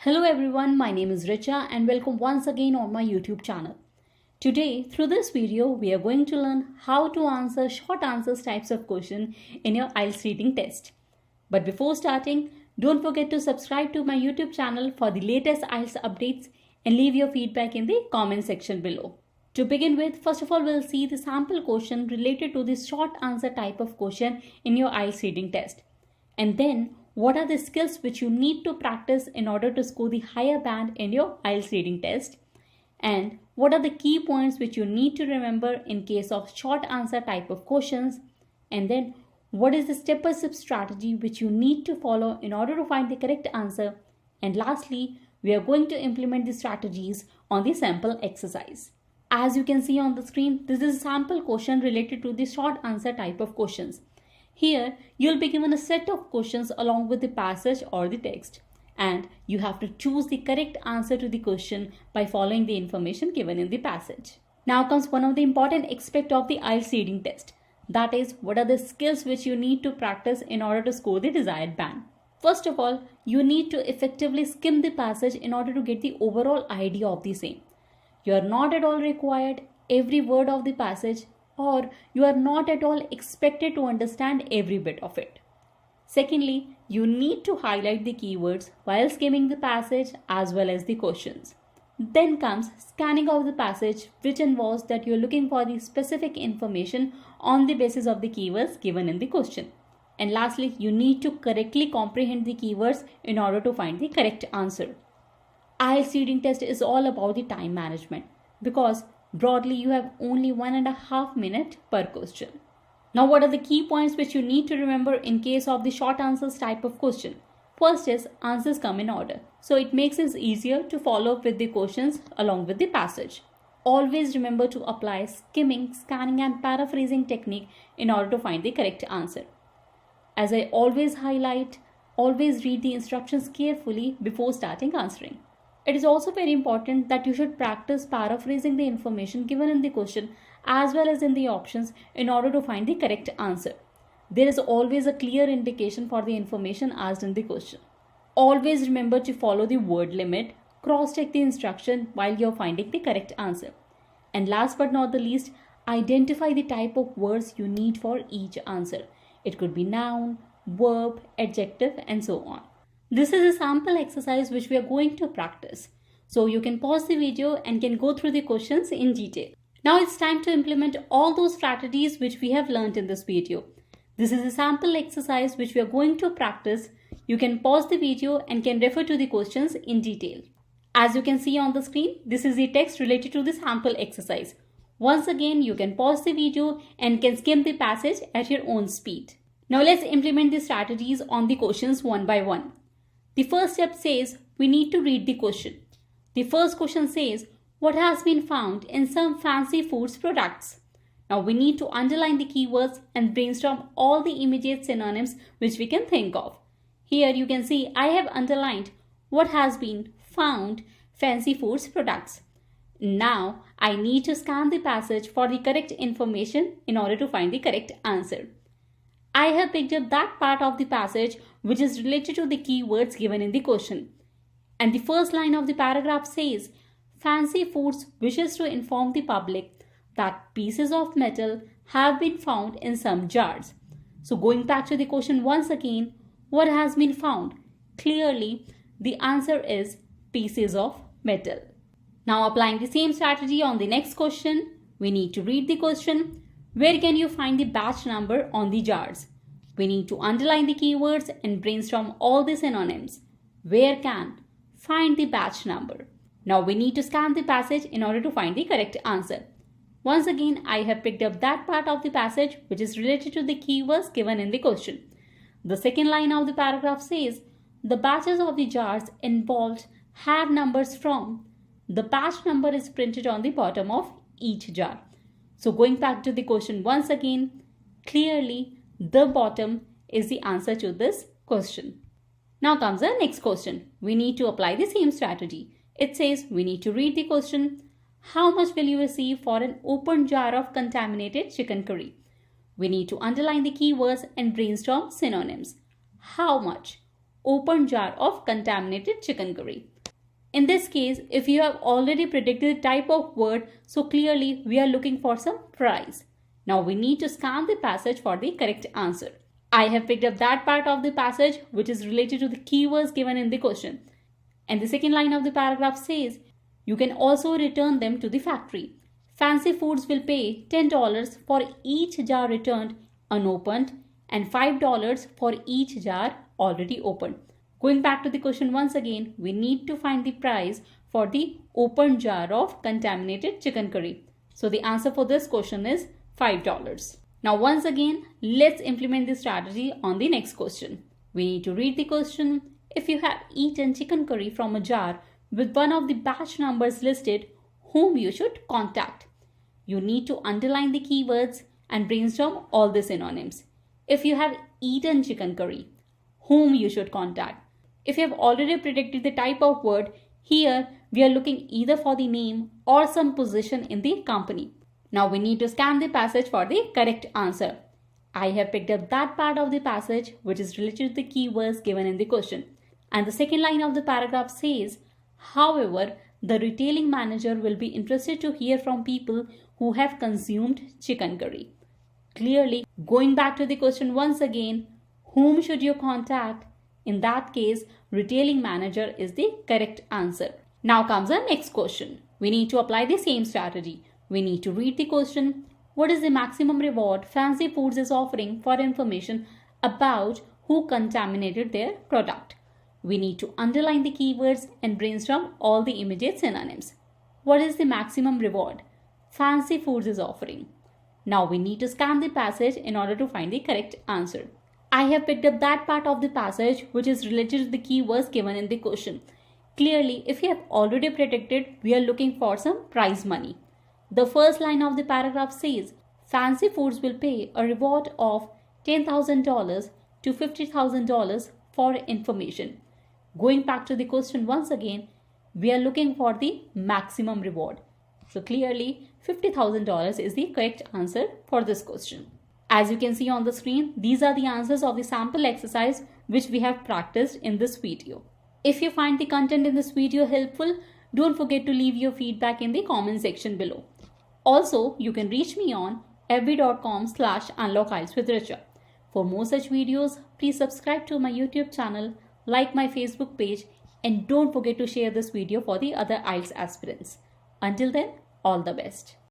Hello everyone, my name is Richa and welcome once again on my YouTube channel. Today, through this video, we are going to learn how to answer short answers types of question in your IELTS reading test. But before starting, don't forget to subscribe to my YouTube channel for the latest IELTS updates and leave your feedback in the comment section below. To begin with, first of all, we'll see the sample question related to this short answer type of question in your IELTS reading test. And then, what are the skills which you need to practice in order to score the higher band in your IELTS reading test? And what are the key points which you need to remember in case of short answer type of questions? And then, what is the step-by-step strategy which you need to follow in order to find the correct answer? And lastly, we are going to implement the strategies on the sample exercise. As you can see on the screen, this is a sample question related to the short answer type of questions. Here, you'll be given a set of questions along with the passage or the text, and you have to choose the correct answer to the question by following the information given in the passage. Now comes one of the important aspects of the IELTS reading test. That is, what are the skills which you need to practice in order to score the desired band. First of all, you need to effectively skim the passage in order to get the overall idea of the same. You are not at all required every word of the passage, or you are not at all expected to understand every bit of it. Secondly, you need to highlight the keywords while skimming the passage as well as the questions. Then comes scanning of the passage, which involves that you are looking for the specific information on the basis of the keywords given in the question. And lastly, you need to correctly comprehend the keywords in order to find the correct answer. IELTS reading test is all about the time management because broadly you have only 1.5 minutes per question. Now, what are the key points which you need to remember in case of the short answers type of question? First is answers come in order, so it makes it easier to follow up with the questions along with the passage. Always remember to apply skimming, scanning and paraphrasing technique in order to find the correct answer. As I always highlight, always read the instructions carefully before starting answering. It is also very important that you should practice paraphrasing the information given in the question as well as in the options in order to find the correct answer. There is always a clear indication for the information asked in the question. Always remember to follow the word limit, cross-check the instruction while you are finding the correct answer. And last but not the least, identify the type of words you need for each answer. It could be noun, verb, adjective and so on. This is a sample exercise which we are going to practice. So you can pause the video and can go through the questions in detail. Now it's time to implement all those strategies which we have learned in this video. This is a sample exercise which we are going to practice. You can pause the video and can refer to the questions in detail. As you can see on the screen, this is the text related to the sample exercise. Once again, you can pause the video and can skim the passage at your own speed. Now let's implement the strategies on the questions one by one. The first step says we need to read the question. The first question says, what has been found in some fancy foods products? Now we need to underline the keywords and brainstorm all the immediate synonyms which we can think of. Here you can see I have underlined what has been found fancy foods products. Now I need to scan the passage for the correct information in order to find the correct answer. I have picked up that part of the passage which is related to the keywords given in the question. And the first line of the paragraph says, Fancy Foods wishes to inform the public that pieces of metal have been found in some jars. So going back to the question once again, what has been found? Clearly, the answer is pieces of metal. Now applying the same strategy on the next question, we need to read the question. Where can you find the batch number on the jars? We need to underline the keywords and brainstorm all the synonyms. Where can? Find the batch number. Now we need to scan the passage in order to find the correct answer. Once again, I have picked up that part of the passage which is related to the keywords given in the question. The second line of the paragraph says, the batches of the jars involved have numbers from. The batch number is printed on the bottom of each jar. So going back to the question once again, clearly the bottom is the answer to this question. Now comes the next question. We need to apply the same strategy. It says we need to read the question. How much will you receive for an open jar of contaminated chicken curry? We need to underline the keywords and brainstorm synonyms. How much? Open jar of contaminated chicken curry. In this case, if you have already predicted the type of word, so clearly we are looking for some price. Now we need to scan the passage for the correct answer. I have picked up that part of the passage which is related to the keywords given in the question. And the second line of the paragraph says, you can also return them to the factory. Fancy Foods will pay $10 for each jar returned unopened and $5 for each jar already opened. Going back to the question once again, we need to find the price for the open jar of contaminated chicken curry. So the answer for this question is $5. Now once again, let's implement this strategy on the next question. We need to read the question. If you have eaten chicken curry from a jar with one of the batch numbers listed, whom you should contact? You need to underline the keywords and brainstorm all the synonyms. If you have eaten chicken curry, whom you should contact? If you have already predicted the type of word, here we are looking either for the name or some position in the company. Now we need to scan the passage for the correct answer. I have picked up that part of the passage which is related to the keywords given in the question. And the second line of the paragraph says, however, the retailing manager will be interested to hear from people who have consumed chicken curry. Clearly, going back to the question once again, whom should you contact? In that case, retailing manager is the correct answer. Now comes the next question. We need to apply the same strategy. We need to read the question. What is the maximum reward Fancy Foods is offering for information about who contaminated their product? We need to underline the keywords and brainstorm all the immediate synonyms. What is the maximum reward Fancy Foods is offering? Now we need to scan the passage in order to find the correct answer. I have picked up that part of the passage which is related to the keywords given in the question. Clearly, if you have already predicted, we are looking for some prize money. The first line of the paragraph says, Fancy Foods will pay a reward of $10,000 to $50,000 for information. Going back to the question once again, we are looking for the maximum reward. So clearly, $50,000 is the correct answer for this question. As you can see on the screen, these are the answers of the sample exercise which we have practiced in this video. If you find the content in this video helpful, don't forget to leave your feedback in the comment section below. Also, you can reach me on fb.com/unlockiles-with-richa. For more such videos, please subscribe to my YouTube channel, like my Facebook page, and don't forget to share this video for the other IELTS aspirants. Until then, all the best.